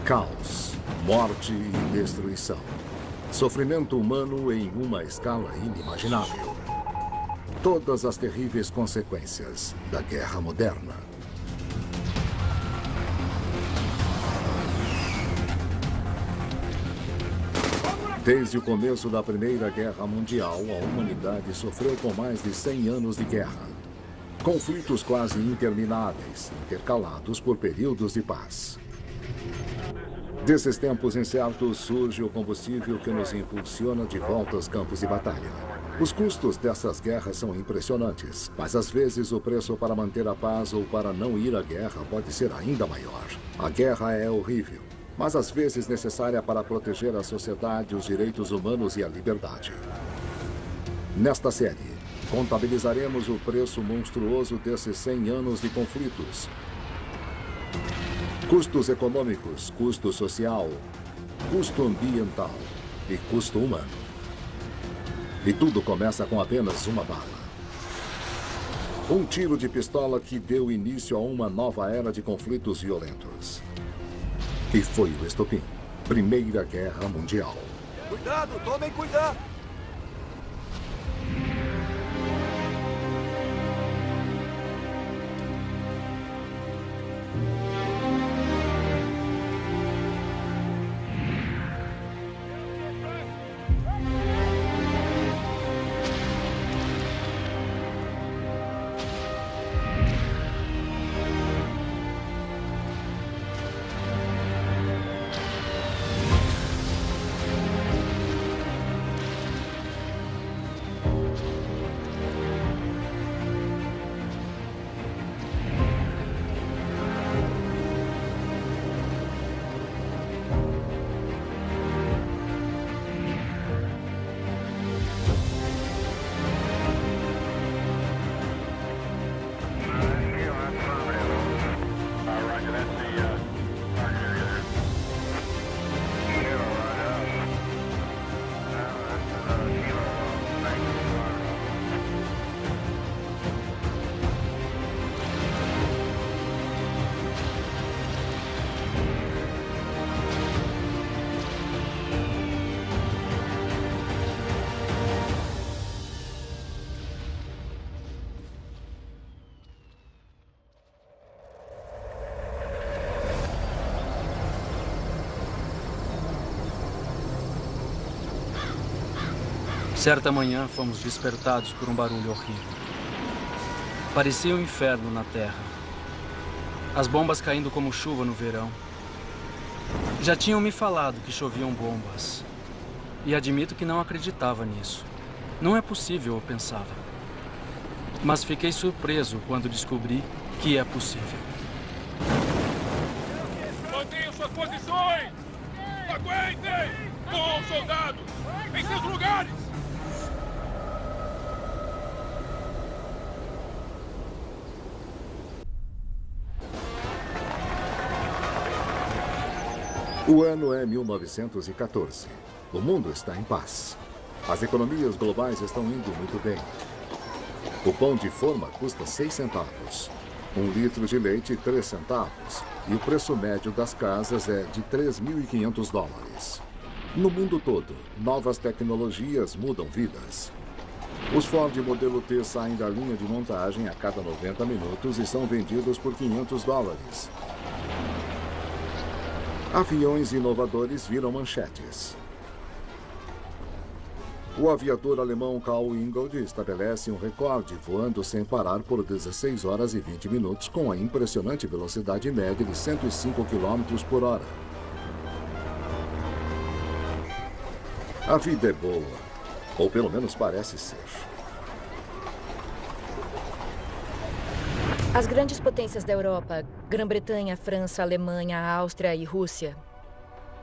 Caos, morte e destruição. Sofrimento humano em uma escala inimaginável. Todas as terríveis consequências da guerra moderna. Desde o começo da Primeira Guerra Mundial, a humanidade sofreu com mais de 100 anos de guerra. Conflitos quase intermináveis, intercalados por períodos de paz. Desses tempos incertos surge o combustível que nos impulsiona de volta aos campos de batalha. Os custos dessas guerras são impressionantes, mas às vezes o preço para manter a paz ou para não ir à guerra pode ser ainda maior. A guerra é horrível, mas às vezes necessária para proteger a sociedade, os direitos humanos e a liberdade. Nesta série, contabilizaremos o preço monstruoso desses 100 anos de conflitos. Custos econômicos, custo social, custo ambiental e custo humano. E tudo começa com apenas uma bala. Um tiro de pistola que deu início a uma nova era de conflitos violentos. E foi o estopim. Primeira Guerra Mundial. Cuidado, tomem cuidado! Certa manhã, fomos despertados por um barulho horrível. Parecia um inferno na terra. As bombas caindo como chuva no verão. Já tinham me falado que choviam bombas. E admito que não acreditava nisso. Não é possível, eu pensava. Mas fiquei surpreso quando descobri que é possível. Mantenham suas posições! Aguentem! Bom, soldados! Em seus lugares! O ano é 1914. O mundo está em paz. As economias globais estão indo muito bem. O pão de forma custa 6 centavos. 1 litro de leite, 3 centavos. E o preço médio das casas é de 3.500 dólares. No mundo todo, novas tecnologias mudam vidas. Os Ford modelo T saem da linha de montagem a cada 90 minutos e são vendidos por 500 dólares. Aviões inovadores viram manchetes. O aviador alemão Karl Ingold estabelece um recorde voando sem parar por 16 horas e 20 minutos com a impressionante velocidade média de 105 km por hora. A vida é boa, ou pelo menos parece ser. As grandes potências da Europa, Grã-Bretanha, França, Alemanha, Áustria e Rússia,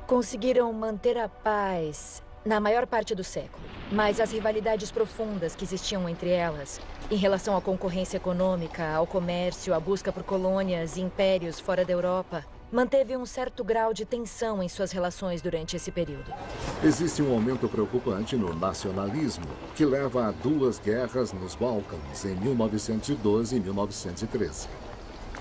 conseguiram manter a paz na maior parte do século. Mas as rivalidades profundas que existiam entre elas, em relação à concorrência econômica, ao comércio, à busca por colônias e impérios fora da Europa, manteve um certo grau de tensão em suas relações durante esse período. Existe um aumento preocupante no nacionalismo, que leva a 2 guerras nos Balcãs em 1912 e 1913.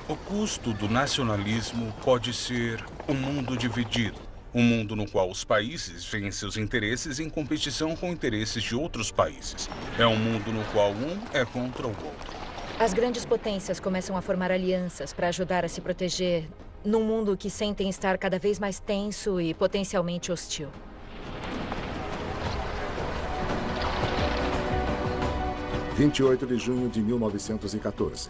O custo do nacionalismo pode ser um mundo dividido. Um mundo no qual os países veem seus interesses em competição com interesses de outros países. É um mundo no qual um é contra o outro. As grandes potências começam a formar alianças para ajudar a se proteger num mundo que sentem estar cada vez mais tenso e potencialmente hostil. – 28 de junho de 1914.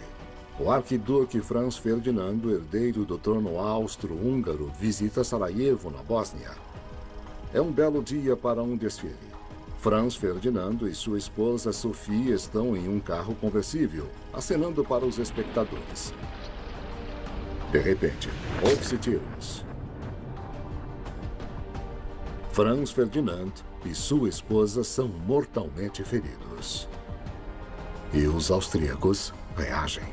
O arquiduque Franz Ferdinando, herdeiro do trono austro-húngaro, visita Sarajevo, na Bósnia. É um belo dia para um desfile. Franz Ferdinando e sua esposa Sofia estão em um carro conversível, acenando para os espectadores. De repente, ouve-se tiros. Franz Ferdinand e sua esposa são mortalmente feridos. E os austríacos reagem.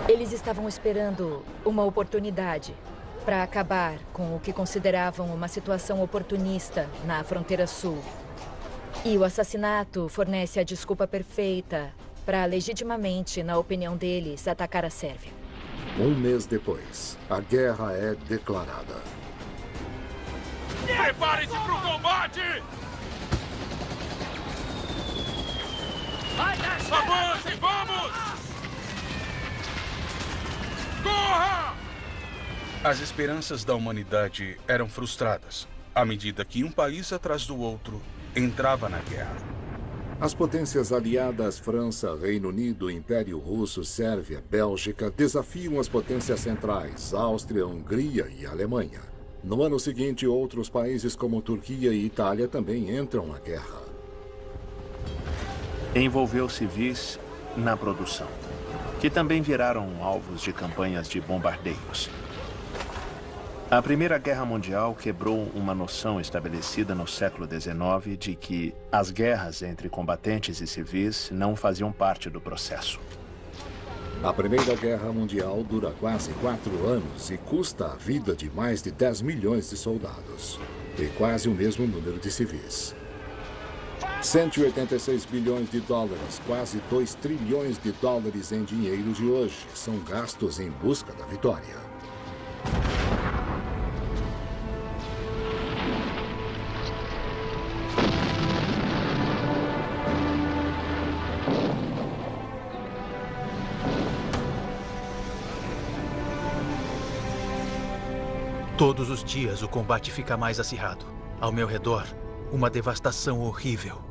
Eles estavam esperando uma oportunidade para acabar com o que consideravam uma situação oportunista na fronteira sul. E o assassinato fornece a desculpa perfeita para legitimamente, na opinião deles, atacar a Sérvia. Um mês depois, a guerra é declarada. Preparem-se para o combate! Avance, vamos! Corra! As esperanças da humanidade eram frustradas, à medida que um país atrás do outro entrava na guerra. As potências aliadas França, Reino Unido, Império Russo, Sérvia, Bélgica desafiam as potências centrais, Áustria, Hungria e Alemanha. No ano seguinte, outros países como Turquia e Itália também entram na guerra. Envolveu civis na produção, que também viraram alvos de campanhas de bombardeios. A Primeira Guerra Mundial quebrou uma noção estabelecida no século XIX de que as guerras entre combatentes e civis não faziam parte do processo. A Primeira Guerra Mundial dura quase 4 anos e custa a vida de mais de 10 milhões de soldados, e quase o mesmo número de civis. 186 bilhões de dólares, quase 2 trilhões de dólares em dinheiro de hoje, são gastos em busca da vitória. Todos os dias o combate fica mais acirrado. Ao meu redor, uma devastação horrível.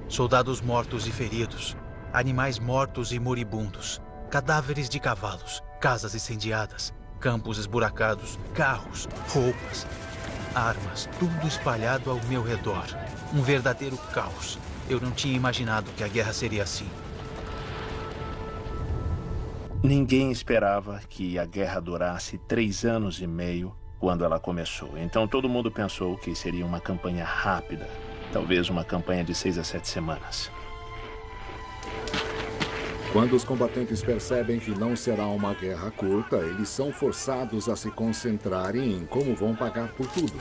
Soldados mortos e feridos, animais mortos e moribundos, cadáveres de cavalos, casas incendiadas, campos esburacados, carros, roupas, armas, tudo espalhado ao meu redor. Um verdadeiro caos. Eu não tinha imaginado que a guerra seria assim. Ninguém esperava que a guerra durasse 3 anos e meio quando ela começou. Então todo mundo pensou que seria uma campanha rápida, talvez uma campanha de 6 a 7 semanas. Quando os combatentes percebem que não será uma guerra curta, eles são forçados a se concentrarem em como vão pagar por tudo.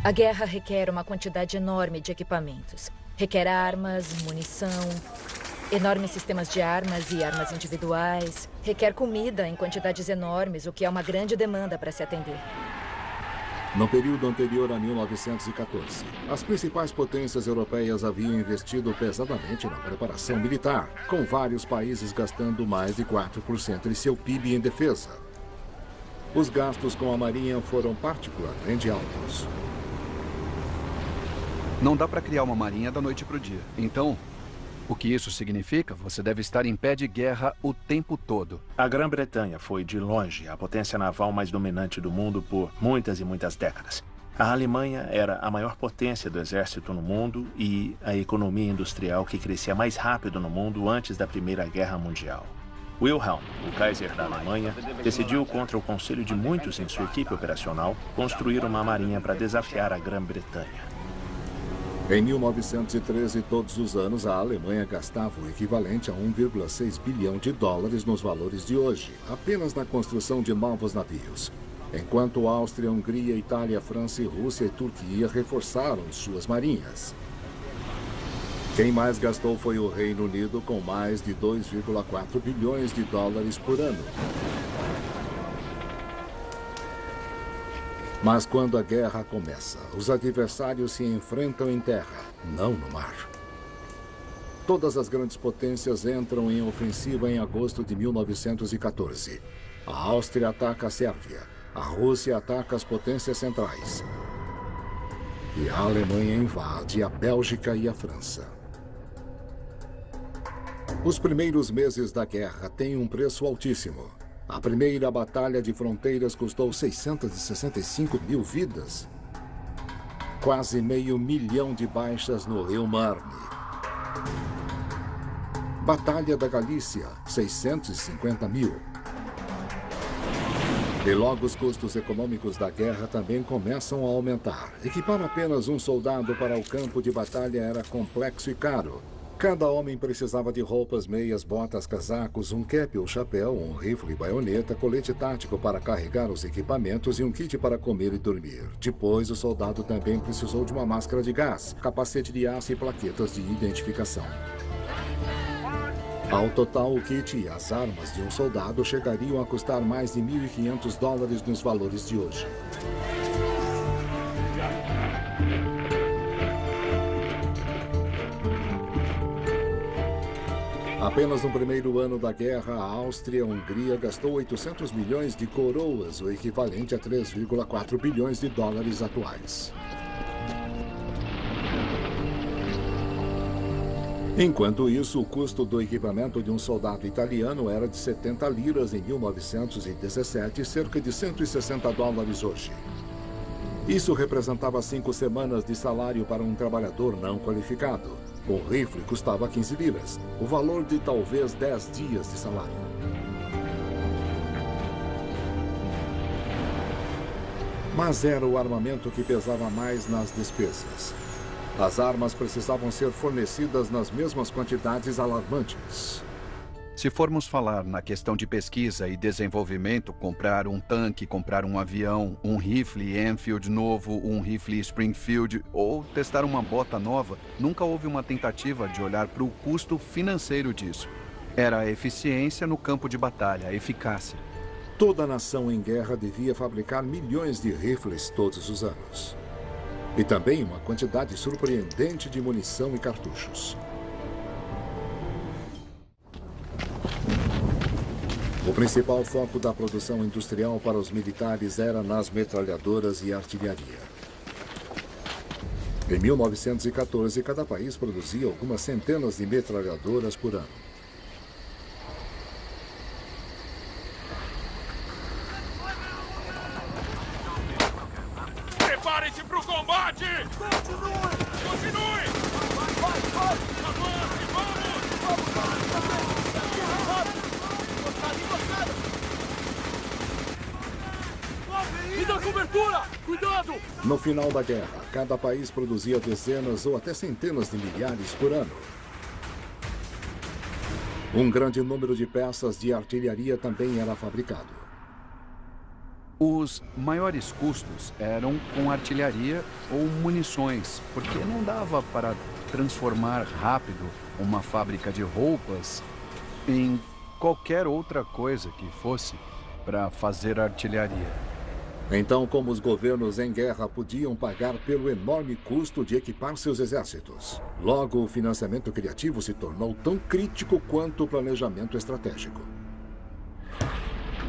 A guerra requer uma quantidade enorme de equipamentos. Requer armas, munição, enormes sistemas de armas e armas individuais. Requer comida em quantidades enormes, o que é uma grande demanda para se atender. No período anterior a 1914, as principais potências europeias haviam investido pesadamente na preparação militar, com vários países gastando mais de 4% de seu PIB em defesa. Os gastos com a Marinha foram particularmente altos. Não dá para criar uma marinha da noite para o dia. Então, o que isso significa? Você deve estar em pé de guerra o tempo todo. A Grã-Bretanha foi, de longe, a potência naval mais dominante do mundo por muitas e muitas décadas. A Alemanha era a maior potência do exército no mundo e a economia industrial que crescia mais rápido no mundo antes da Primeira Guerra Mundial. Wilhelm, o Kaiser da Alemanha, decidiu contra o conselho de muitos em sua equipe operacional construir uma marinha para desafiar a Grã-Bretanha. Em 1913, todos os anos, a Alemanha gastava o equivalente a 1,6 bilhão de dólares nos valores de hoje, apenas na construção de novos navios. Enquanto Áustria, Hungria, Itália, França, Rússia e Turquia reforçaram suas marinhas. Quem mais gastou foi o Reino Unido, com mais de 2,4 bilhões de dólares por ano. Mas quando a guerra começa, os adversários se enfrentam em terra, não no mar. Todas as grandes potências entram em ofensiva em agosto de 1914. A Áustria ataca a Sérvia, a Rússia ataca as potências centrais. E a Alemanha invade a Bélgica e a França. Os primeiros meses da guerra têm um preço altíssimo. A primeira batalha de fronteiras custou 665 mil vidas. Quase 500 mil de baixas no rio Marne. Batalha da Galícia, 650 mil. E logo os custos econômicos da guerra também começam a aumentar. Equipar apenas um soldado para o campo de batalha era complexo e caro. Cada homem precisava de roupas, meias, botas, casacos, um cap ou chapéu, um rifle e baioneta, colete tático para carregar os equipamentos e um kit para comer e dormir. Depois, o soldado também precisou de uma máscara de gás, capacete de aço e plaquetas de identificação. Ao total, o kit e as armas de um soldado chegariam a custar mais de 1.500 dólares nos valores de hoje. Apenas no primeiro ano da guerra, a Áustria e a Hungria gastou 800 milhões de coroas, o equivalente a 3,4 bilhões de dólares atuais. Enquanto isso, o custo do equipamento de um soldado italiano era de 70 liras em 1917 e cerca de 160 dólares hoje. Isso representava 5 semanas de salário para um trabalhador não qualificado. Um rifle custava 15 liras, o valor de talvez 10 dias de salário. Mas era o armamento que pesava mais nas despesas. As armas precisavam ser fornecidas nas mesmas quantidades alarmantes. Se formos falar na questão de pesquisa e desenvolvimento, comprar um tanque, comprar um avião, um rifle Enfield novo, um rifle Springfield ou testar uma bota nova, nunca houve uma tentativa de olhar para o custo financeiro disso. Era a eficiência no campo de batalha, a eficácia. Toda nação em guerra devia fabricar milhões de rifles todos os anos. E também uma quantidade surpreendente de munição e cartuchos. O principal foco da produção industrial para os militares era nas metralhadoras e artilharia. Em 1914, cada país produzia algumas centenas de metralhadoras por ano. Preparem-se para o combate! Continue! Continue! Vai! Avance, vamos! Me dá cobertura! Cuidado! No final da guerra, cada país produzia dezenas ou até centenas de milhares por ano. Um grande número de peças de artilharia também era fabricado. Os maiores custos eram com artilharia ou munições, porque não dava para transformar rápido uma fábrica de roupas em qualquer outra coisa que fosse para fazer artilharia. Então, como os governos em guerra podiam pagar pelo enorme custo de equipar seus exércitos? Logo, o financiamento criativo se tornou tão crítico quanto o planejamento estratégico.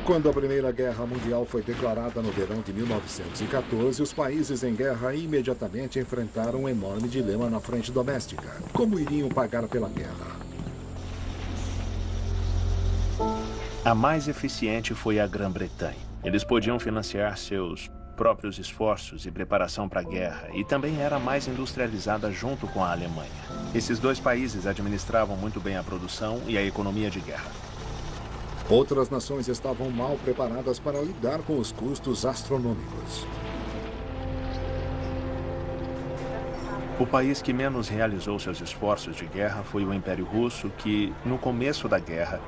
Quando a Primeira Guerra Mundial foi declarada no verão de 1914, os países em guerra imediatamente enfrentaram um enorme dilema na frente doméstica. Como iriam pagar pela guerra? A mais eficiente foi a Grã-Bretanha. Eles podiam financiar seus próprios esforços e preparação para a guerra, e também era mais industrializada junto com a Alemanha. Esses dois países administravam muito bem a produção e a economia de guerra. Outras nações estavam mal preparadas para lidar com os custos astronômicos. O país que menos realizou seus esforços de guerra foi o Império Russo, que, no começo da guerra,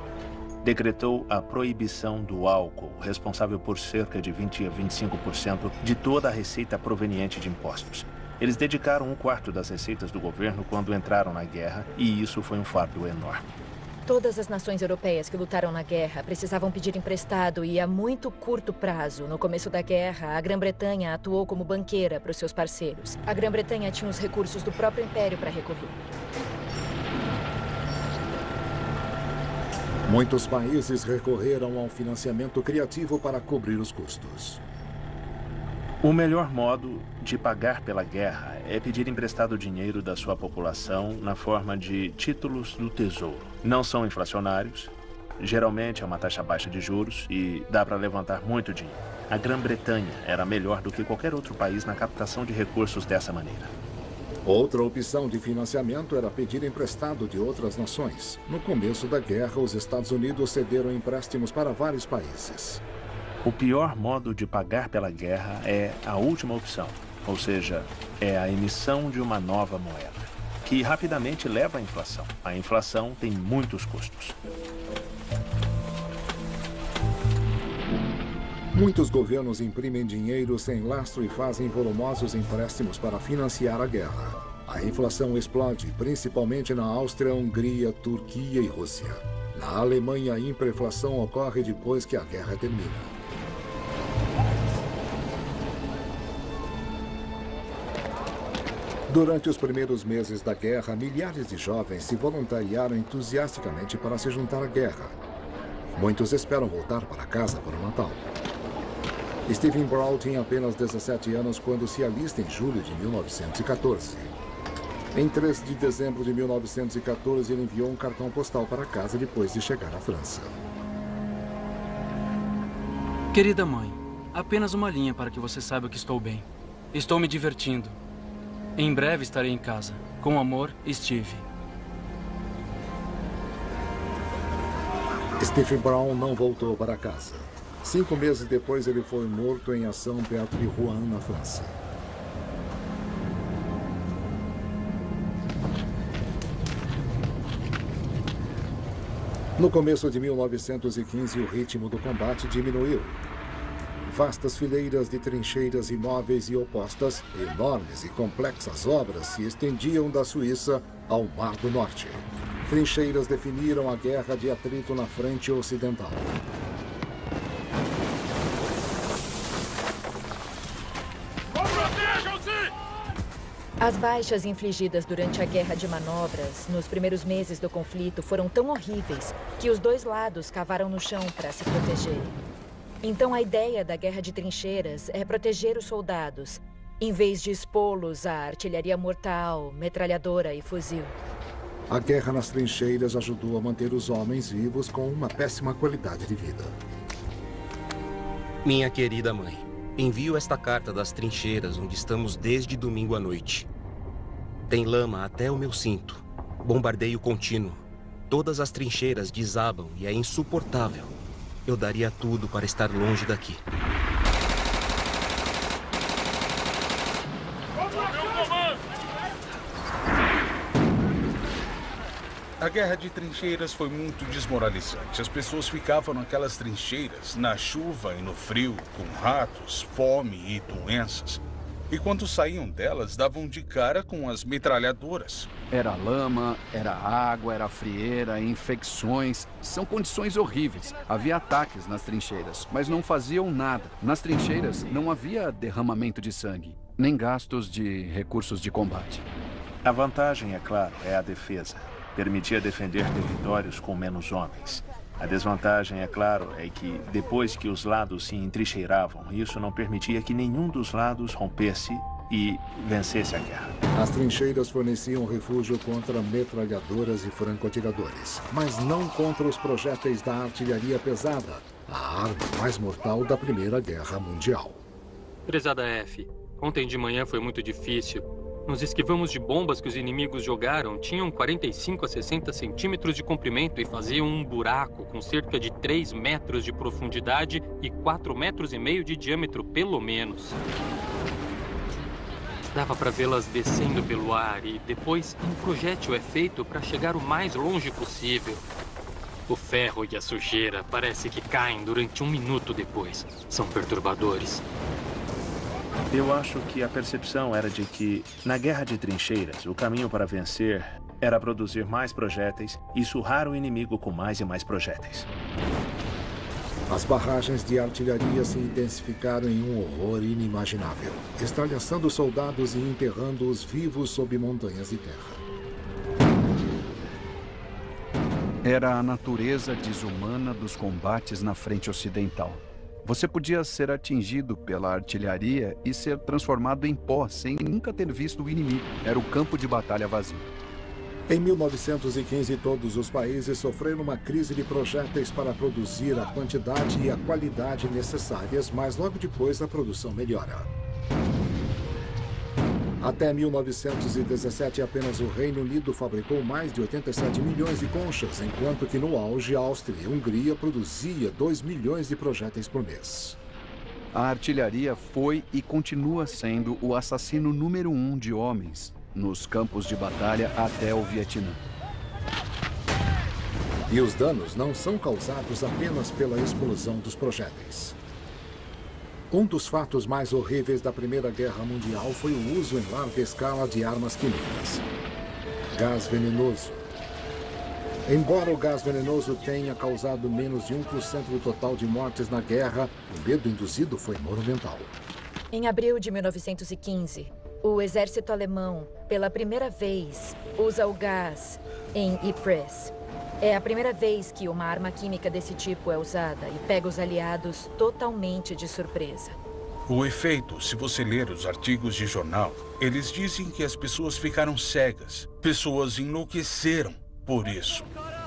decretou a proibição do álcool, responsável por cerca de 20 a 25% de toda a receita proveniente de impostos. Eles dedicaram 1/4 das receitas do governo quando entraram na guerra, e isso foi um fato enorme. Todas as nações europeias que lutaram na guerra precisavam pedir emprestado e a muito curto prazo. No começo da guerra, a Grã-Bretanha atuou como banqueira para os seus parceiros. A Grã-Bretanha tinha os recursos do próprio império para recorrer. Muitos países recorreram ao financiamento criativo para cobrir os custos. O melhor modo de pagar pela guerra é pedir emprestado dinheiro da sua população na forma de títulos do tesouro. Não são inflacionários, geralmente é uma taxa baixa de juros e dá para levantar muito dinheiro. A Grã-Bretanha era melhor do que qualquer outro país na captação de recursos dessa maneira. Outra opção de financiamento era pedir emprestado de outras nações. No começo da guerra, os Estados Unidos cederam empréstimos para vários países. O pior modo de pagar pela guerra é a última opção, ou seja, é a emissão de uma nova moeda, que rapidamente leva à inflação. A inflação tem muitos custos. Muitos governos imprimem dinheiro sem lastro e fazem volumosos empréstimos para financiar a guerra. A inflação explode, principalmente na Áustria, Hungria, Turquia e Rússia. Na Alemanha, a hiperinflação ocorre depois que a guerra termina. Durante os primeiros meses da guerra, milhares de jovens se voluntariaram entusiasticamente para se juntar à guerra. Muitos esperam voltar para casa para o Natal. Stephen Brown tinha apenas 17 anos quando se alista em julho de 1914. Em 3 de dezembro de 1914, ele enviou um cartão postal para casa depois de chegar à França. Querida mãe, apenas uma linha para que você saiba que estou bem. Estou me divertindo. Em breve estarei em casa. Com amor, Steve. Stephen Brown não voltou para casa. 5 meses depois, ele foi morto em ação perto de Rouen, na França. No começo de 1915, o ritmo do combate diminuiu. Vastas fileiras de trincheiras imóveis e opostas, enormes e complexas obras se estendiam da Suíça ao Mar do Norte. Trincheiras definiram a guerra de atrito na frente ocidental. As baixas infligidas durante a guerra de manobras, nos primeiros meses do conflito, foram tão horríveis que os dois lados cavaram no chão para se protegerem. Então, a ideia da guerra de trincheiras é proteger os soldados, em vez de expô-los à artilharia mortal, metralhadora e fuzil. A guerra nas trincheiras ajudou a manter os homens vivos com uma péssima qualidade de vida. Minha querida mãe, envio esta carta das trincheiras onde estamos desde domingo à noite. Tem lama até o meu cinto. Bombardeio contínuo. Todas as trincheiras desabam e é insuportável. Eu daria tudo para estar longe daqui. A guerra de trincheiras foi muito desmoralizante. As pessoas ficavam naquelas trincheiras, na chuva e no frio, com ratos, fome e doenças. E quando saíam delas, davam de cara com as metralhadoras. Era lama, era água, era frieira, infecções. São condições horríveis. Havia ataques nas trincheiras, mas não faziam nada. Nas trincheiras não havia derramamento de sangue, nem gastos de recursos de combate. A vantagem, é claro, é a defesa. Permitia defender territórios com menos homens. A desvantagem, é claro, é que depois que os lados se entrincheiravam, isso não permitia que nenhum dos lados rompesse e vencesse a guerra. As trincheiras forneciam refúgio contra metralhadoras e franco-atiradores, mas não contra os projéteis da artilharia pesada, a arma mais mortal da Primeira Guerra Mundial. Prezada F, ontem de manhã foi muito difícil. Nos esquivamos de bombas que os inimigos jogaram. Tinham 45 a 60 centímetros de comprimento e faziam um buraco com cerca de 3 metros de profundidade e 4,5 metros de diâmetro, pelo menos. Dava para vê-las descendo pelo ar e depois um projétil é feito para chegar o mais longe possível. O ferro e a sujeira parece que caem durante 1 minuto depois. São perturbadores. Eu acho que a percepção era de que, na guerra de trincheiras, o caminho para vencer era produzir mais projéteis e surrar o inimigo com mais e mais projéteis. As barragens de artilharia se intensificaram em um horror inimaginável, estralhaçando soldados e enterrando-os vivos sob montanhas de terra. Era a natureza desumana dos combates na frente ocidental. Você podia ser atingido pela artilharia e ser transformado em pó sem nunca ter visto o inimigo. Era o campo de batalha vazio. Em 1915, todos os países sofreram uma crise de projéteis para produzir a quantidade e a qualidade necessárias, mas logo depois a produção melhora. Até 1917, apenas o Reino Unido fabricou mais de 87 milhões de conchas, enquanto que no auge, a Áustria e a Hungria produzia 2 milhões de projéteis por mês. A artilharia foi e continua sendo o assassino número 1 de homens nos campos de batalha até o Vietnã. E os danos não são causados apenas pela explosão dos projéteis. Um dos fatos mais horríveis da Primeira Guerra Mundial foi o uso em larga escala de armas químicas. Gás venenoso. Embora o gás venenoso tenha causado menos de 1% do total de mortes na guerra, o medo induzido foi monumental. Em abril de 1915, o exército alemão, pela primeira vez, usa o gás em Ypres. É a primeira vez que uma arma química desse tipo é usada e pega os aliados totalmente de surpresa. O efeito, se você ler os artigos de jornal, eles dizem que as pessoas ficaram cegas. Pessoas enlouqueceram por isso.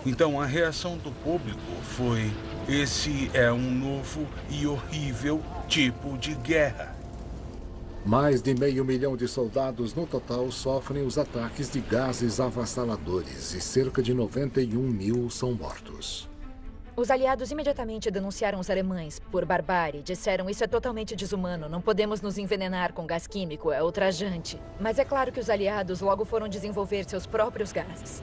Então a reação do público foi: esse é um novo e horrível tipo de guerra. Mais de 500 mil de soldados no total sofrem os ataques de gases avassaladores e cerca de 91 mil são mortos. Os aliados imediatamente denunciaram os alemães por barbárie. Disseram: isso é totalmente desumano, não podemos nos envenenar com gás químico, é ultrajante. Mas é claro que os aliados logo foram desenvolver seus próprios gases.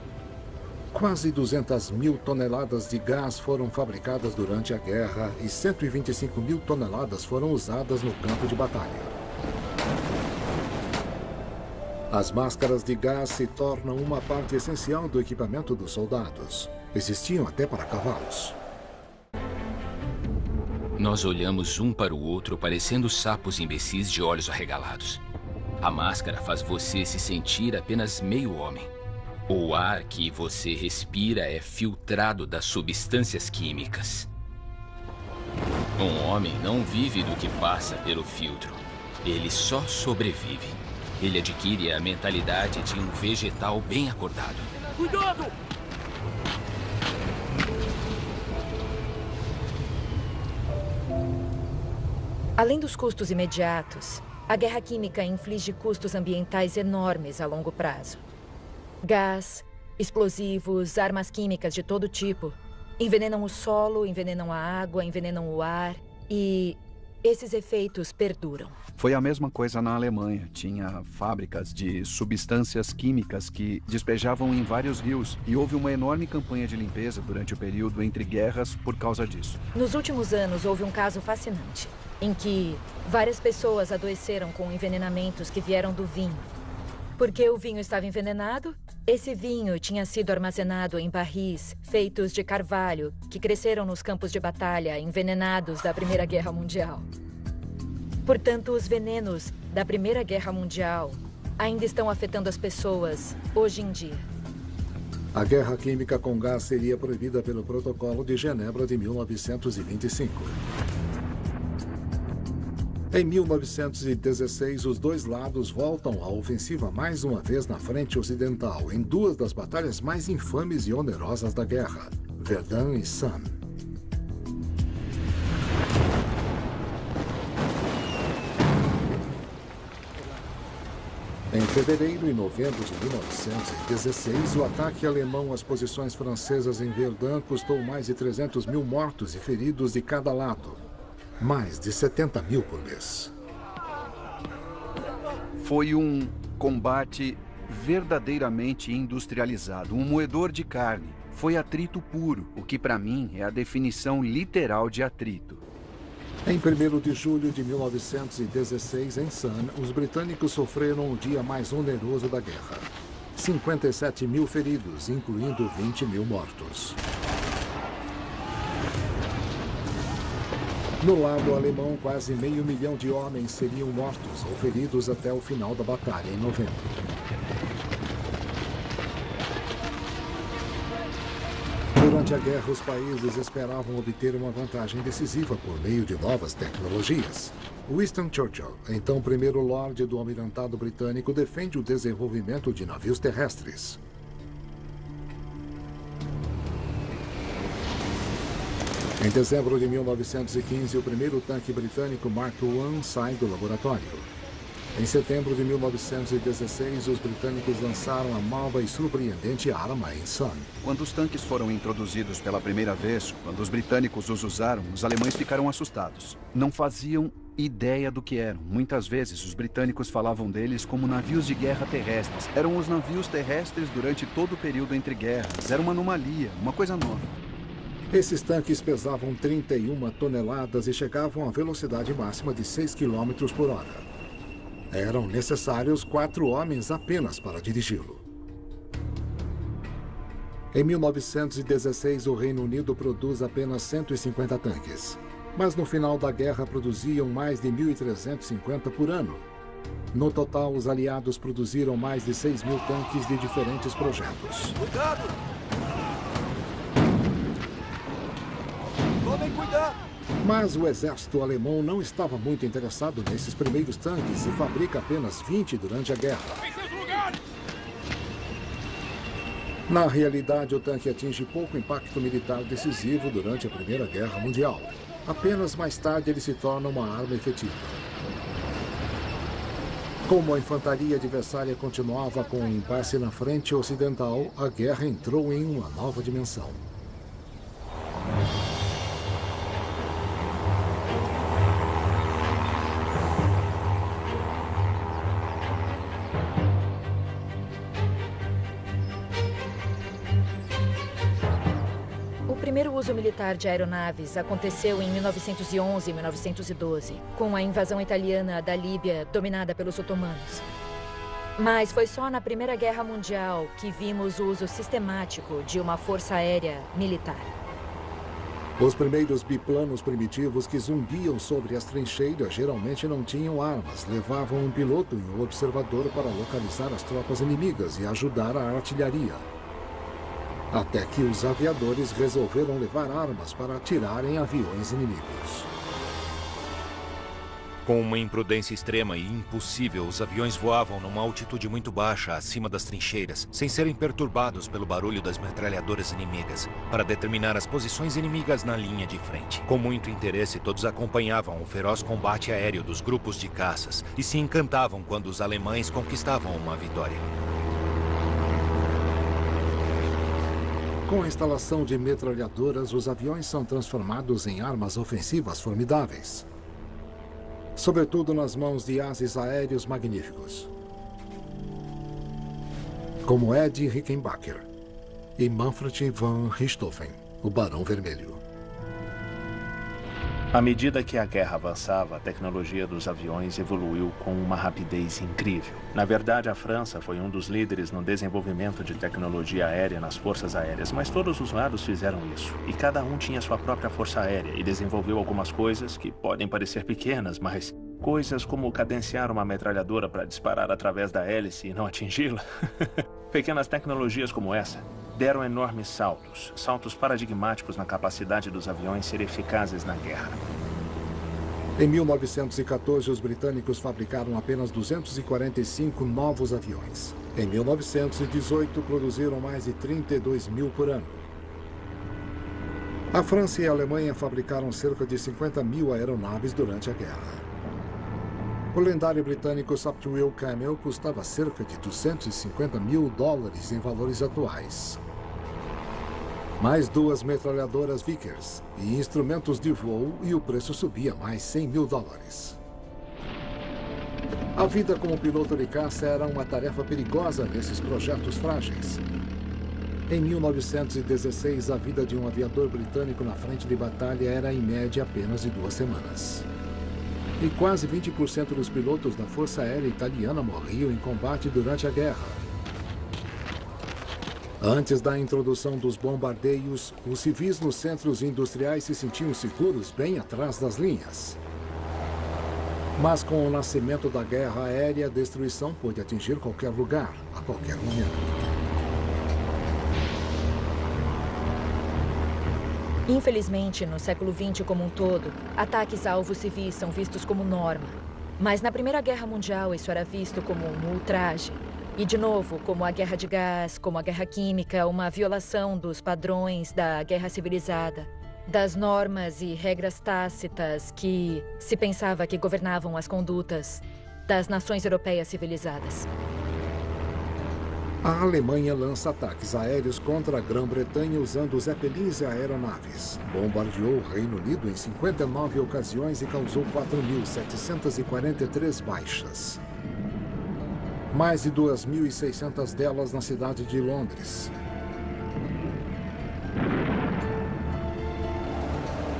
Quase 200 mil toneladas de gás foram fabricadas durante a guerra e 125 mil toneladas foram usadas no campo de batalha. As máscaras de gás se tornam uma parte essencial do equipamento dos soldados. Existiam até para cavalos. Nós olhamos um para o outro, parecendo sapos imbecis de olhos arregalados. A máscara faz você se sentir apenas meio homem. O ar que você respira é filtrado das substâncias químicas. Um homem não vive do que passa pelo filtro. Ele só sobrevive. Ele adquire a mentalidade de um vegetal bem acordado. Cuidado! Além dos custos imediatos, a guerra química inflige custos ambientais enormes a longo prazo. Gás, explosivos, armas químicas de todo tipo envenenam o solo, envenenam a água, envenenam o ar e esses efeitos perduram. Foi a mesma coisa na Alemanha. Tinha fábricas de substâncias químicas que despejavam em vários rios e houve uma enorme campanha de limpeza durante o período entre guerras por causa disso. Nos últimos anos, houve um caso fascinante, em que várias pessoas adoeceram com envenenamentos que vieram do vinho. Porque o vinho estava envenenado, esse vinho tinha sido armazenado em barris feitos de carvalho que cresceram nos campos de batalha envenenados da Primeira Guerra Mundial. Portanto, os venenos da Primeira Guerra Mundial ainda estão afetando as pessoas hoje em dia. A guerra química com gás seria proibida pelo Protocolo de Genebra de 1925. Em 1916, os dois lados voltam à ofensiva mais uma vez na frente ocidental, em duas das batalhas mais infames e onerosas da guerra, Verdun e Somme. Em fevereiro e novembro de 1916, o ataque alemão às posições francesas em Verdun custou mais de 300 mil mortos e feridos de cada lado. Mais de 70 mil por mês. Foi um combate verdadeiramente industrializado, um moedor de carne. Foi atrito puro, o que para mim é a definição literal de atrito. Em 1º de julho de 1916, em Sun, os britânicos sofreram o dia mais oneroso da guerra. 57 mil feridos, incluindo 20 mil mortos. No lado alemão, quase meio milhão de homens seriam mortos ou feridos até o final da batalha em novembro. Durante a guerra, os países esperavam obter uma vantagem decisiva por meio de novas tecnologias. Winston Churchill, então primeiro Lorde do Almirantado Britânico, defende o desenvolvimento de navios terrestres. Em dezembro de 1915, o primeiro tanque britânico Mark I sai do laboratório. Em setembro de 1916, os britânicos lançaram a nova e surpreendente arma em Sun. Quando os tanques foram introduzidos pela primeira vez, quando os britânicos os usaram, os alemães ficaram assustados. Não faziam ideia do que eram. Muitas vezes, os britânicos falavam deles como navios de guerra terrestres. Eram os navios terrestres durante todo o período entre guerras. Era uma anomalia, uma coisa nova. Esses tanques pesavam 31 toneladas e chegavam à velocidade máxima de 6 km por hora. Eram necessários 4 homens apenas para dirigi-lo. Em 1916, o Reino Unido produz apenas 150 tanques. Mas no final da guerra produziam mais de 1.350 por ano. No total, os aliados produziram mais de 6.000 tanques de diferentes projetos. Cuidado! Tomem cuidado! Mas o exército alemão não estava muito interessado nesses primeiros tanques e fabrica apenas 20 durante a guerra. Na realidade, o tanque atinge pouco impacto militar decisivo durante a Primeira Guerra Mundial. Apenas mais tarde ele se torna uma arma efetiva. Como a infantaria adversária continuava com o impasse na frente ocidental, a guerra entrou em uma nova dimensão. O primeiro uso militar de aeronaves aconteceu em 1911 e 1912, com a invasão italiana da Líbia, dominada pelos otomanos. Mas foi só na Primeira Guerra Mundial que vimos o uso sistemático de uma força aérea militar. Os primeiros biplanos primitivos que zumbiam sobre as trincheiras geralmente não tinham armas, levavam um piloto e um observador para localizar as tropas inimigas e ajudar a artilharia. Até que os aviadores resolveram levar armas para atirar em aviões inimigos. Com uma imprudência extrema e impossível, os aviões voavam numa altitude muito baixa acima das trincheiras, sem serem perturbados pelo barulho das metralhadoras inimigas, para determinar as posições inimigas na linha de frente. Com muito interesse, todos acompanhavam o feroz combate aéreo dos grupos de caças e se encantavam quando os alemães conquistavam uma vitória. Com a instalação de metralhadoras, os aviões são transformados em armas ofensivas formidáveis. Sobretudo nas mãos de ases aéreos magníficos, como Ed Rickenbacker e Manfred von Richthofen, o Barão Vermelho. À medida que a guerra avançava, a tecnologia dos aviões evoluiu com uma rapidez incrível. Na verdade, a França foi um dos líderes no desenvolvimento de tecnologia aérea nas forças aéreas, mas todos os lados fizeram isso. E cada um tinha sua própria força aérea e desenvolveu algumas coisas que podem parecer pequenas, mas coisas como cadenciar uma metralhadora para disparar através da hélice e não atingi-la. Pequenas tecnologias como essa deram enormes saltos paradigmáticos na capacidade dos aviões ser eficazes na guerra. Em 1914, os britânicos fabricaram apenas 245 novos aviões. Em 1918, produziram mais de 32 mil por ano. A França e a Alemanha fabricaram cerca de 50 mil aeronaves durante a guerra. O lendário britânico Sopwith Camel custava cerca de $250 mil em valores atuais. Mais 2 metralhadoras Vickers e instrumentos de voo e o preço subia mais $100 mil. A vida como piloto de caça era uma tarefa perigosa nesses projetos frágeis. Em 1916, a vida de um aviador britânico na frente de batalha era, em média, apenas de 2 semanas. E quase 20% dos pilotos da Força Aérea Italiana morriam em combate durante a guerra. Antes da introdução dos bombardeios, os civis nos centros industriais se sentiam seguros bem atrás das linhas. Mas com o nascimento da guerra aérea, a destruição pôde atingir qualquer lugar, a qualquer momento. Infelizmente, no século XX como um todo, ataques a alvos civis são vistos como norma. Mas na Primeira Guerra Mundial, isso era visto como um ultraje. E, de novo, como a guerra de gás, como a guerra química, uma violação dos padrões da guerra civilizada, das normas e regras tácitas que se pensava que governavam as condutas das nações europeias civilizadas. A Alemanha lança ataques aéreos contra a Grã-Bretanha usando zeppelins e aeronaves. Bombardeou o Reino Unido em 59 ocasiões e causou 4.743 baixas. Mais de 2.600 delas na cidade de Londres.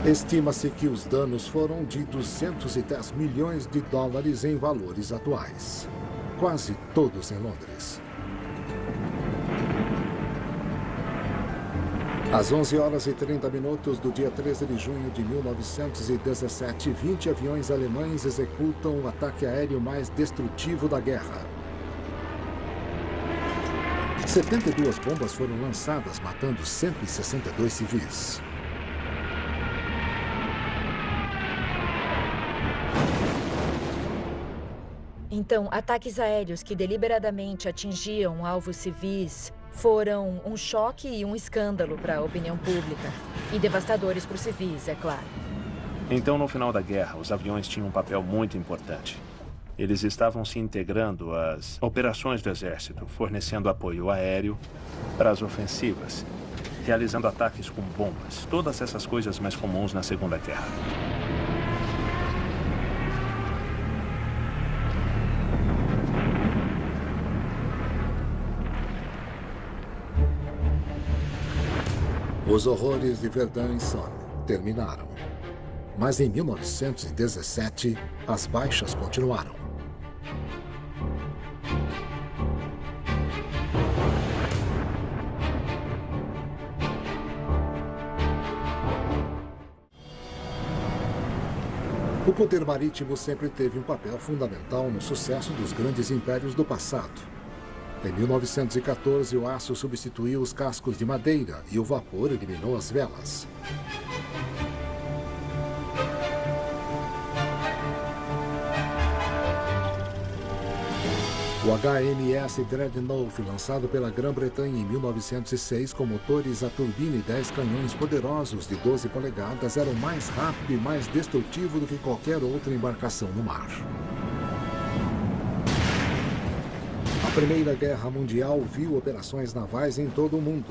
Estima-se que os danos foram de 210 milhões de dólares em valores atuais. Quase todos em Londres. Às 11h30 do dia 13 de junho de 1917, 20 aviões alemães executam o ataque aéreo mais destrutivo da guerra. 72 bombas foram lançadas, matando 162 civis. Então, ataques aéreos que deliberadamente atingiam alvos civis foram um choque e um escândalo para a opinião pública. E devastadores para os civis, é claro. Então, no final da guerra, os aviões tinham um papel muito importante. Eles estavam se integrando às operações do exército, fornecendo apoio aéreo para as ofensivas, realizando ataques com bombas, todas essas coisas mais comuns na Segunda Guerra. Os horrores de Verdun e Somme terminaram. Mas em 1917, as baixas continuaram. O poder marítimo sempre teve um papel fundamental no sucesso dos grandes impérios do passado. Em 1914, o aço substituiu os cascos de madeira e o vapor eliminou as velas. O HMS Dreadnought, lançado pela Grã-Bretanha em 1906 com motores a turbina e 10 canhões poderosos de 12 polegadas, era o mais rápido e mais destrutivo do que qualquer outra embarcação no mar. A Primeira Guerra Mundial viu operações navais em todo o mundo.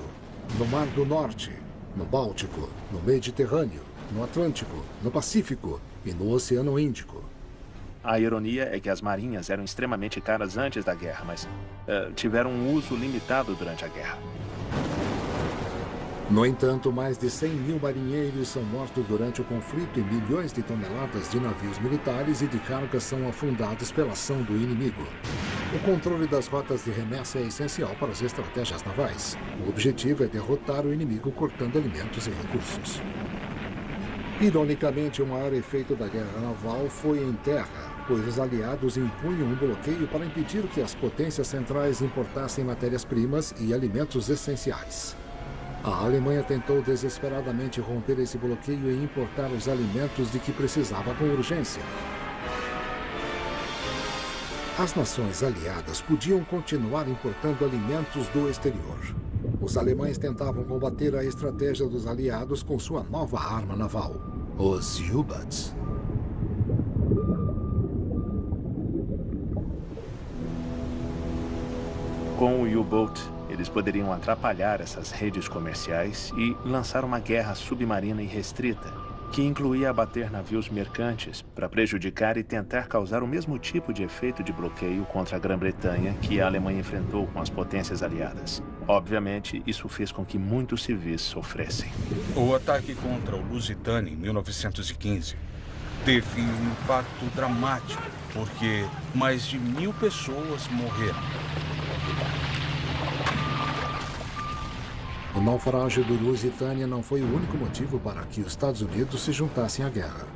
No Mar do Norte, no Báltico, no Mediterrâneo, no Atlântico, no Pacífico e no Oceano Índico. A ironia é que as marinhas eram extremamente caras antes da guerra, mas tiveram um uso limitado durante a guerra. No entanto, mais de 100 mil marinheiros são mortos durante o conflito e milhões de toneladas de navios militares e de cargas são afundados pela ação do inimigo. O controle das rotas de remessa é essencial para as estratégias navais. O objetivo é derrotar o inimigo cortando alimentos e recursos. Ironicamente, o maior efeito da guerra naval foi em terra, pois os aliados impunham um bloqueio para impedir que as potências centrais importassem matérias-primas e alimentos essenciais. A Alemanha tentou desesperadamente romper esse bloqueio e importar os alimentos de que precisava com urgência. As nações aliadas podiam continuar importando alimentos do exterior. Os alemães tentavam combater a estratégia dos aliados com sua nova arma naval, os U-Boats. Com o U-Boat, eles poderiam atrapalhar essas redes comerciais e lançar uma guerra submarina irrestrita, que incluía abater navios mercantes para prejudicar e tentar causar o mesmo tipo de efeito de bloqueio contra a Grã-Bretanha que a Alemanha enfrentou com as potências aliadas. Obviamente, isso fez com que muitos civis sofressem. O ataque contra o Lusitânia em 1915 teve um impacto dramático, porque mais de 1000 pessoas morreram. O naufrágio do Lusitânia não foi o único motivo para que os Estados Unidos se juntassem à guerra.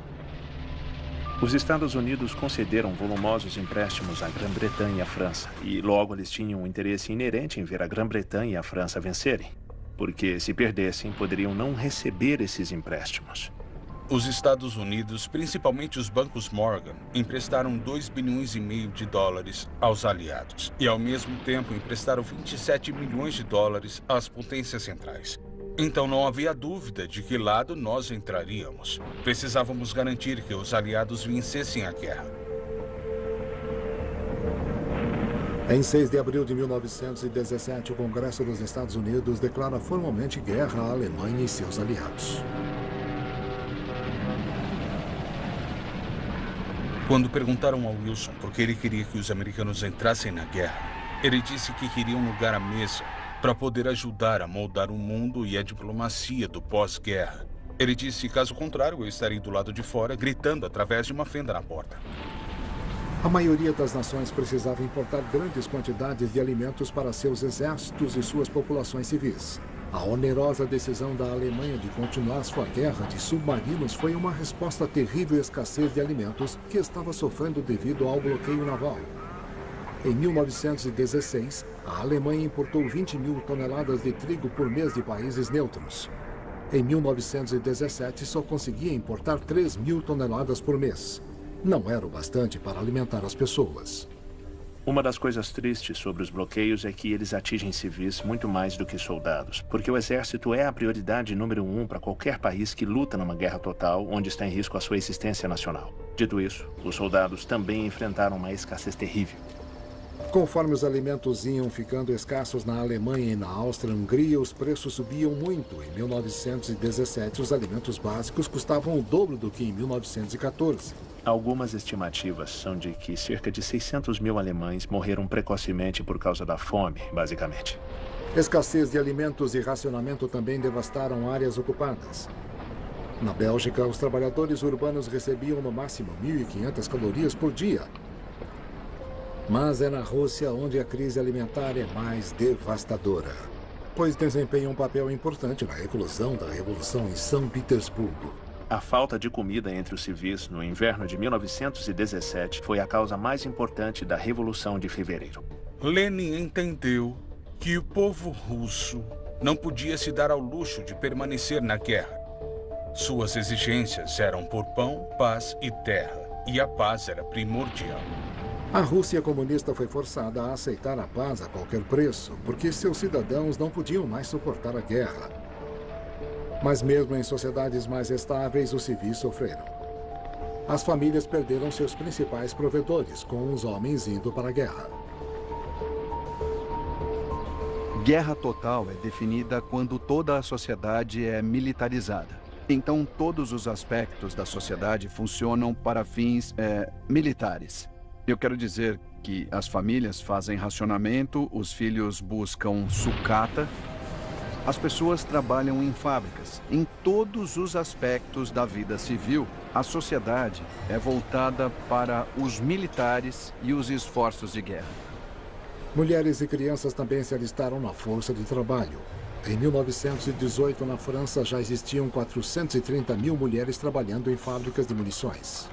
Os Estados Unidos concederam volumosos empréstimos à Grã-Bretanha e à França, e logo eles tinham um interesse inerente em ver a Grã-Bretanha e a França vencerem, porque se perdessem, poderiam não receber esses empréstimos. Os Estados Unidos, principalmente os bancos Morgan, emprestaram 2,5 bilhões de dólares aos aliados e, ao mesmo tempo, emprestaram 27 milhões de dólares às potências centrais. Então não havia dúvida de que lado nós entraríamos. Precisávamos garantir que os aliados vencessem a guerra. Em 6 de abril de 1917, o Congresso dos Estados Unidos declara formalmente guerra à Alemanha e seus aliados. Quando perguntaram ao Wilson por que ele queria que os americanos entrassem na guerra, ele disse que queria um lugar à mesa para poder ajudar a moldar o mundo e a diplomacia do pós-guerra. Ele disse, caso contrário, eu estaria do lado de fora, gritando através de uma fenda na porta. A maioria das nações precisava importar grandes quantidades de alimentos para seus exércitos e suas populações civis. A onerosa decisão da Alemanha de continuar sua guerra de submarinos foi uma resposta à terrível escassez de alimentos que estava sofrendo devido ao bloqueio naval. Em 1916, a Alemanha importou 20.000 toneladas de trigo por mês de países neutros. Em 1917, só conseguia importar 3.000 toneladas por mês. Não era o bastante para alimentar as pessoas. Uma das coisas tristes sobre os bloqueios é que eles atingem civis muito mais do que soldados, porque o exército é a prioridade número 1 para qualquer país que luta numa guerra total, onde está em risco a sua existência nacional. Dito isso, os soldados também enfrentaram uma escassez terrível. Conforme os alimentos iam ficando escassos na Alemanha e na Áustria-Hungria, os preços subiam muito. Em 1917, os alimentos básicos custavam o dobro do que em 1914. Algumas estimativas são de que cerca de 600 mil alemães morreram precocemente por causa da fome, basicamente. Escassez de alimentos e racionamento também devastaram áreas ocupadas. Na Bélgica, os trabalhadores urbanos recebiam no máximo 1.500 calorias por dia. Mas é na Rússia onde a crise alimentar é mais devastadora, pois desempenha um papel importante na eclosão da Revolução em São Petersburgo. A falta de comida entre os civis no inverno de 1917 foi a causa mais importante da Revolução de Fevereiro. Lenin entendeu que o povo russo não podia se dar ao luxo de permanecer na guerra. Suas exigências eram por pão, paz e terra, e a paz era primordial. A Rússia comunista foi forçada a aceitar a paz a qualquer preço, porque seus cidadãos não podiam mais suportar a guerra. Mas mesmo em sociedades mais estáveis, os civis sofreram. As famílias perderam seus principais provedores, com os homens indo para a guerra. Guerra total é definida quando toda a sociedade é militarizada. Então, todos os aspectos da sociedade funcionam para fins militares. Eu quero dizer que as famílias fazem racionamento, os filhos buscam sucata, as pessoas trabalham em fábricas. Em todos os aspectos da vida civil, a sociedade é voltada para os militares e os esforços de guerra. Mulheres e crianças também se alistaram na força de trabalho. Em 1918, na França, já existiam 430 mil mulheres trabalhando em fábricas de munições.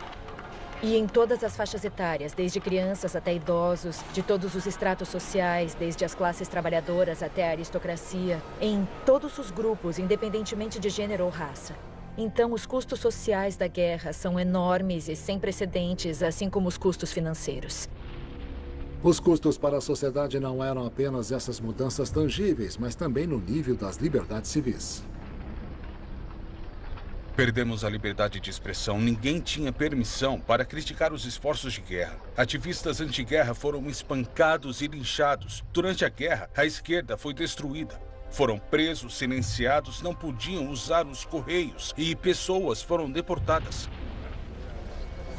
E em todas as faixas etárias, desde crianças até idosos, de todos os estratos sociais, desde as classes trabalhadoras até a aristocracia, em todos os grupos, independentemente de gênero ou raça. Então, os custos sociais da guerra são enormes e sem precedentes, assim como os custos financeiros. Os custos para a sociedade não eram apenas essas mudanças tangíveis, mas também no nível das liberdades civis. Perdemos a liberdade de expressão. Ninguém tinha permissão para criticar os esforços de guerra. Ativistas anti-guerra foram espancados e linchados. Durante a guerra, a esquerda foi destruída. Foram presos, silenciados, não podiam usar os correios e pessoas foram deportadas.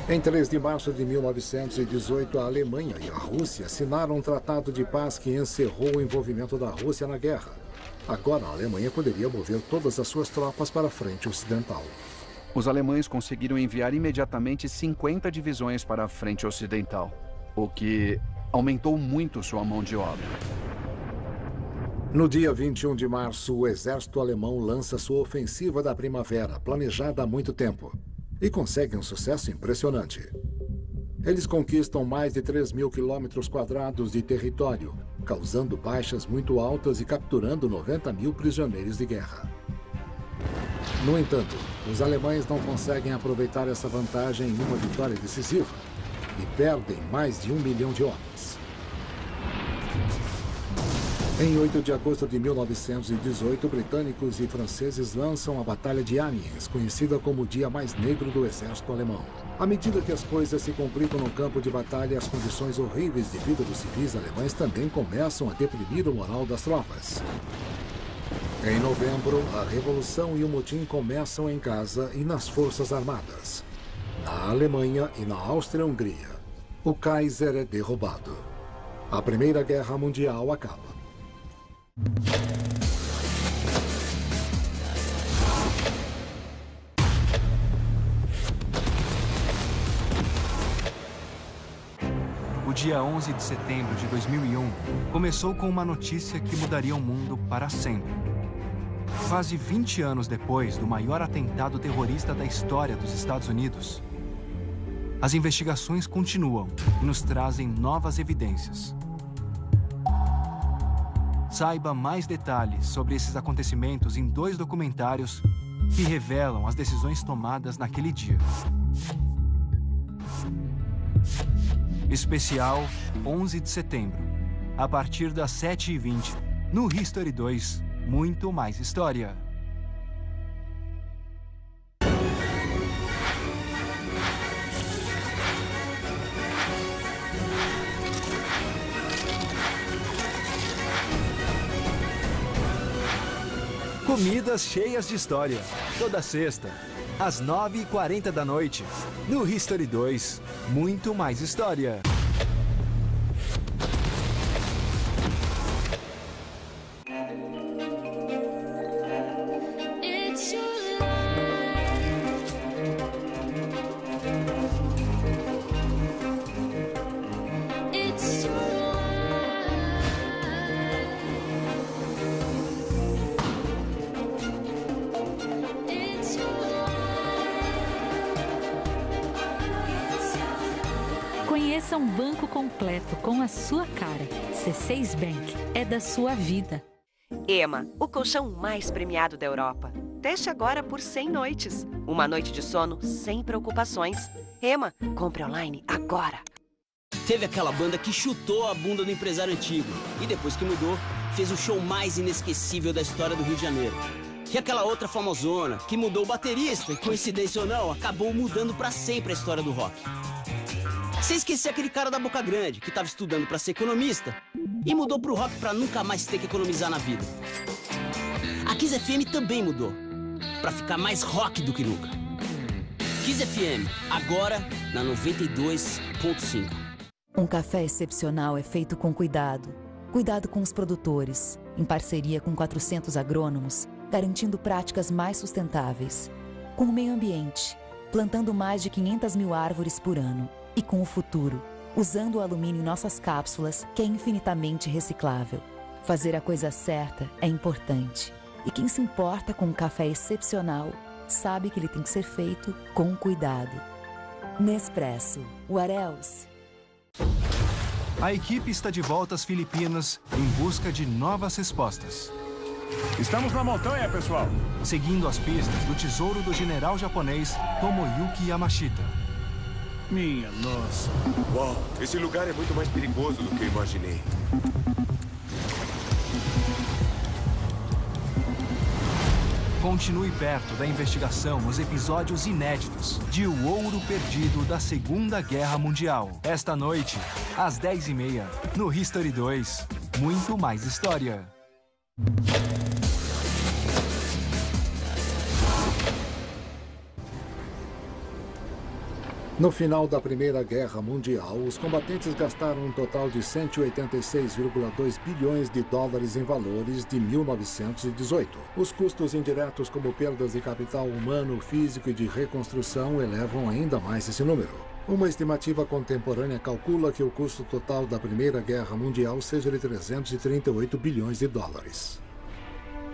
Em 3 de março de 1918, a Alemanha e a Rússia assinaram um tratado de paz que encerrou o envolvimento da Rússia na guerra. Agora, a Alemanha poderia mover todas as suas tropas para a frente ocidental. Os alemães conseguiram enviar imediatamente 50 divisões para a frente ocidental, o que aumentou muito sua mão de obra. No dia 21 de março, o exército alemão lança sua ofensiva da primavera, planejada há muito tempo, e consegue um sucesso impressionante. Eles conquistam mais de 3.000 quilômetros quadrados de território, causando baixas muito altas e capturando 90.000 prisioneiros de guerra. No entanto, os alemães não conseguem aproveitar essa vantagem em uma vitória decisiva e perdem mais de 1 milhão de homens. Em 8 de agosto de 1918, britânicos e franceses lançam a Batalha de Amiens, conhecida como o dia mais negro do exército alemão. À medida que as coisas se complicam no campo de batalha, as condições horríveis de vida dos civis alemães também começam a deprimir o moral das tropas. Em novembro, a revolução e o motim começam em casa e nas forças armadas. Na Alemanha e na Áustria-Hungria, o Kaiser é derrubado. A Primeira Guerra Mundial acaba. O dia 11 de setembro de 2001 começou com uma notícia que mudaria o mundo para sempre. Quase 20 anos depois do maior atentado terrorista da história dos Estados Unidos, as investigações continuam e nos trazem novas evidências. Saiba mais detalhes sobre esses acontecimentos em 2 documentários que revelam as decisões tomadas naquele dia. Especial 11 de setembro, a partir das 7h20, no History 2, muito mais história. Comidas cheias de história. Toda sexta, às 9h40 da noite. No History 2, muito mais história. Conheça um banco completo com a sua cara. C6 Bank é da sua vida. EMA, o colchão mais premiado da Europa. Teste agora por 100 noites. Uma noite de sono sem preocupações. EMA, compre online agora. Teve aquela banda que chutou a bunda do empresário antigo e depois que mudou, fez o show mais inesquecível da história do Rio de Janeiro. E aquela outra famosona que mudou o baterista e, coincidência ou não, acabou mudando pra sempre a história do rock. Sem esquecer aquele cara da Boca Grande, que estava estudando para ser economista e mudou pro rock para nunca mais ter que economizar na vida. A Kiss FM também mudou, para ficar mais rock do que nunca. Kiss FM, agora na 92.5. Um café excepcional é feito com cuidado. Cuidado com os produtores, em parceria com 400 agrônomos, garantindo práticas mais sustentáveis. Com o meio ambiente, plantando mais de 500 mil árvores por ano. E com o futuro, usando o alumínio em nossas cápsulas, que é infinitamente reciclável. Fazer a coisa certa é importante. E quem se importa com um café excepcional, sabe que ele tem que ser feito com cuidado. Nespresso. What else? A equipe está de volta às Filipinas em busca de novas respostas. Estamos na montanha, pessoal. Seguindo as pistas do tesouro do general japonês Tomoyuki Yamashita. Minha nossa. Uau, esse lugar é muito mais perigoso do que eu imaginei. Continue perto da investigação nos episódios inéditos de O Ouro Perdido da Segunda Guerra Mundial. Esta noite, às 10h30, no History 2, muito mais história. No final da Primeira Guerra Mundial, os combatentes gastaram um total de 186,2 bilhões de dólares em valores de 1918. Os custos indiretos, como perdas de capital humano, físico e de reconstrução, elevam ainda mais esse número. Uma estimativa contemporânea calcula que o custo total da Primeira Guerra Mundial seja de 338 bilhões de dólares.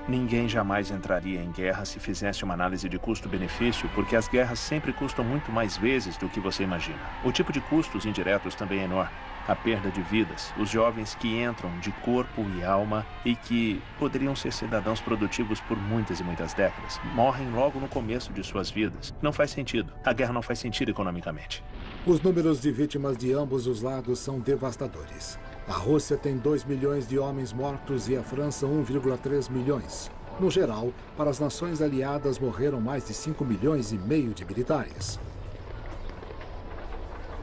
Ninguém jamais entraria em guerra se fizesse uma análise de custo-benefício, porque as guerras sempre custam muito mais vezes do que você imagina. O tipo de custos indiretos também é enorme. A perda de vidas, os jovens que entram de corpo e alma e que poderiam ser cidadãos produtivos por muitas e muitas décadas, morrem logo no começo de suas vidas. Não faz sentido. A guerra não faz sentido economicamente. Os números de vítimas de ambos os lados são devastadores. A Rússia tem 2 milhões de homens mortos e a França 1,3 milhões. No geral, para as nações aliadas morreram mais de 5 milhões e meio de militares.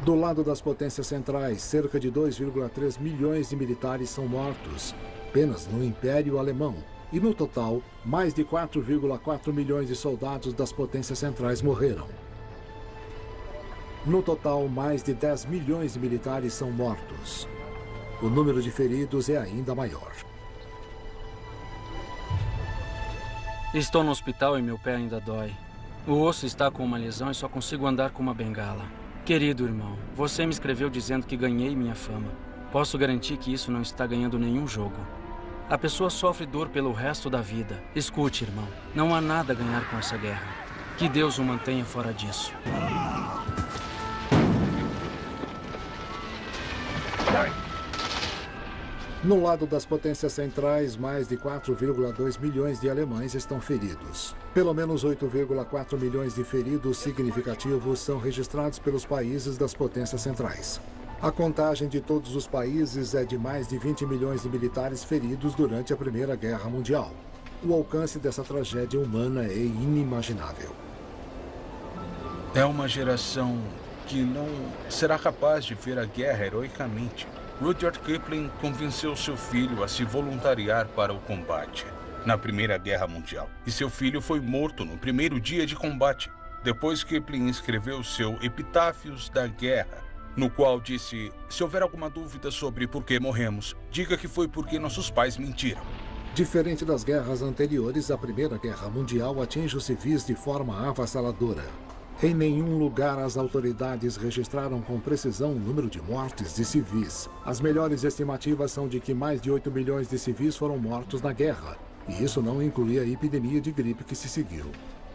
Do lado das potências centrais, cerca de 2,3 milhões de militares são mortos, apenas no Império Alemão. E no total, mais de 4,4 milhões de soldados das potências centrais morreram. No total, mais de 10 milhões de militares são mortos. O número de feridos é ainda maior. Estou no hospital e meu pé ainda dói. O osso está com uma lesão e só consigo andar com uma bengala. Querido irmão, você me escreveu dizendo que ganhei minha fama. Posso garantir que isso não está ganhando nenhum jogo. A pessoa sofre dor pelo resto da vida. Escute, irmão, não há nada a ganhar com essa guerra. Que Deus o mantenha fora disso. No lado das potências centrais, mais de 4,2 milhões de alemães estão feridos. Pelo menos 8,4 milhões de feridos significativos são registrados pelos países das potências centrais. A contagem de todos os países é de mais de 20 milhões de militares feridos durante a Primeira Guerra Mundial. O alcance dessa tragédia humana é inimaginável. É uma geração que não será capaz de ver a guerra heroicamente. Rudyard Kipling convenceu seu filho a se voluntariar para o combate na Primeira Guerra Mundial. E seu filho foi morto no primeiro dia de combate. Depois, Kipling escreveu seu Epitáfios da Guerra, no qual disse: se houver alguma dúvida sobre por que morremos, diga que foi porque nossos pais mentiram. Diferente das guerras anteriores, a Primeira Guerra Mundial atinge os civis de forma avassaladora. Em nenhum lugar as autoridades registraram com precisão o número de mortes de civis. As melhores estimativas são de que mais de 8 milhões de civis foram mortos na guerra. E isso não inclui a epidemia de gripe que se seguiu.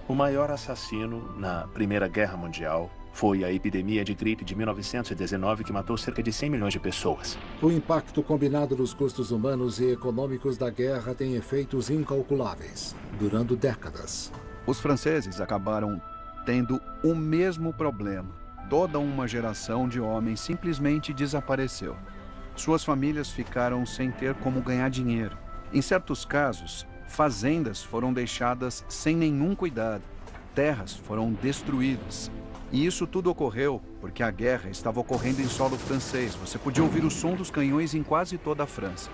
O maior assassino na Primeira Guerra Mundial foi a epidemia de gripe de 1919, que matou cerca de 100 milhões de pessoas. O impacto combinado dos custos humanos e econômicos da guerra tem efeitos incalculáveis, durando décadas. Os franceses acabaram tendo o mesmo problema. Toda uma geração de homens simplesmente desapareceu. Suas famílias ficaram sem ter como ganhar dinheiro. Em certos casos, fazendas foram deixadas sem nenhum cuidado. Terras foram destruídas. E isso tudo ocorreu porque a guerra estava ocorrendo em solo francês. Você podia ouvir o som dos canhões em quase toda a França.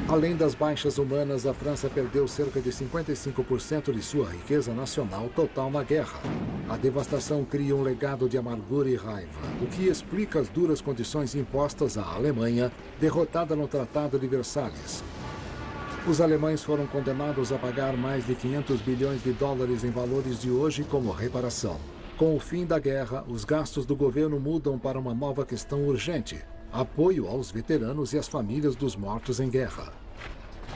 Além das baixas humanas, a França perdeu cerca de 55% de sua riqueza nacional total na guerra. A devastação cria um legado de amargura e raiva, o que explica as duras condições impostas à Alemanha, derrotada no Tratado de Versalhes. Os alemães foram condenados a pagar mais de 500 bilhões de dólares em valores de hoje como reparação. Com o fim da guerra, os gastos do governo mudam para uma nova questão urgente: apoio aos veteranos e às famílias dos mortos em guerra.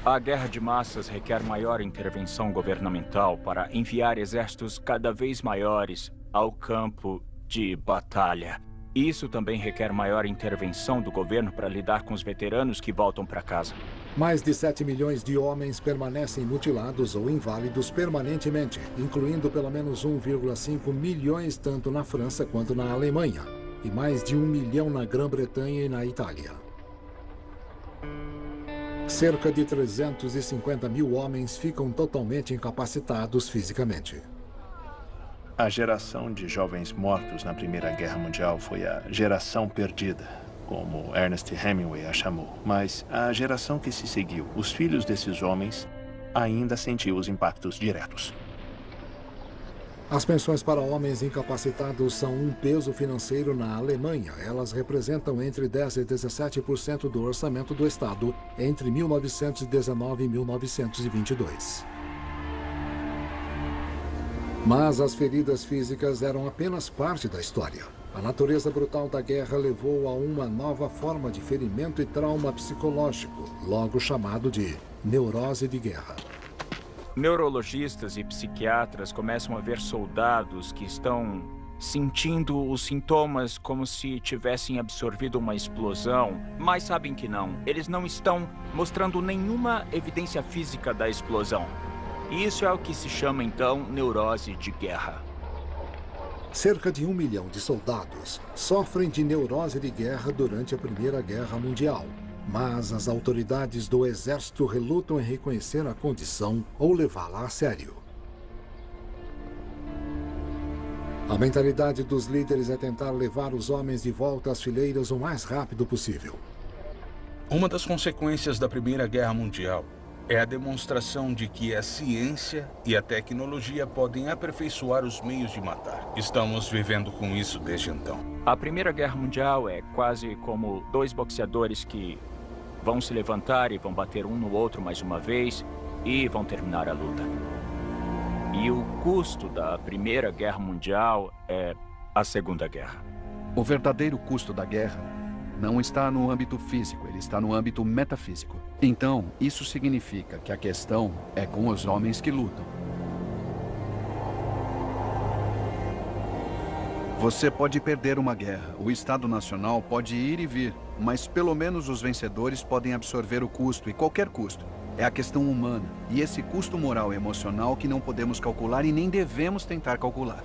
A guerra de massas requer maior intervenção governamental para enviar exércitos cada vez maiores ao campo de batalha. Isso também requer maior intervenção do governo para lidar com os veteranos que voltam para casa. Mais de 7 milhões de homens permanecem mutilados ou inválidos permanentemente, incluindo pelo menos 1,5 milhões tanto na França quanto na Alemanha, e mais de 1 milhão na Grã-Bretanha e na Itália. Cerca de 350 mil homens ficam totalmente incapacitados fisicamente. A geração de jovens mortos na Primeira Guerra Mundial foi a geração perdida, como Ernest Hemingway a chamou. Mas a geração que se seguiu, os filhos desses homens, ainda sentiu os impactos diretos. As pensões para homens incapacitados são um peso financeiro na Alemanha. Elas representam entre 10% e 17% do orçamento do Estado entre 1919 e 1922. Mas as feridas físicas eram apenas parte da história. A natureza brutal da guerra levou a uma nova forma de ferimento e trauma psicológico, logo chamado de neurose de guerra. Neurologistas e psiquiatras começam a ver soldados que estão sentindo os sintomas como se tivessem absorvido uma explosão, mas sabem que não. Eles não estão mostrando nenhuma evidência física da explosão. E isso é o que se chama, então, neurose de guerra. Cerca de 1 milhão de soldados sofrem de neurose de guerra durante a Primeira Guerra Mundial. Mas as autoridades do exército relutam em reconhecer a condição ou levá-la a sério. A mentalidade dos líderes é tentar levar os homens de volta às fileiras o mais rápido possível. Uma das consequências da Primeira Guerra Mundial é a demonstração de que a ciência e a tecnologia podem aperfeiçoar os meios de matar. Estamos vivendo com isso desde então. A Primeira Guerra Mundial é quase como dois boxeadores que vão se levantar e vão bater um no outro mais uma vez e vão terminar a luta. E o custo da Primeira Guerra Mundial é a Segunda Guerra. O verdadeiro custo da guerra não está no âmbito físico, ele está no âmbito metafísico. Então, isso significa que a questão é com os homens que lutam. Você pode perder uma guerra, o Estado Nacional pode ir e vir, mas pelo menos os vencedores podem absorver o custo, e qualquer custo. É a questão humana, e esse custo moral e emocional que não podemos calcular e nem devemos tentar calcular.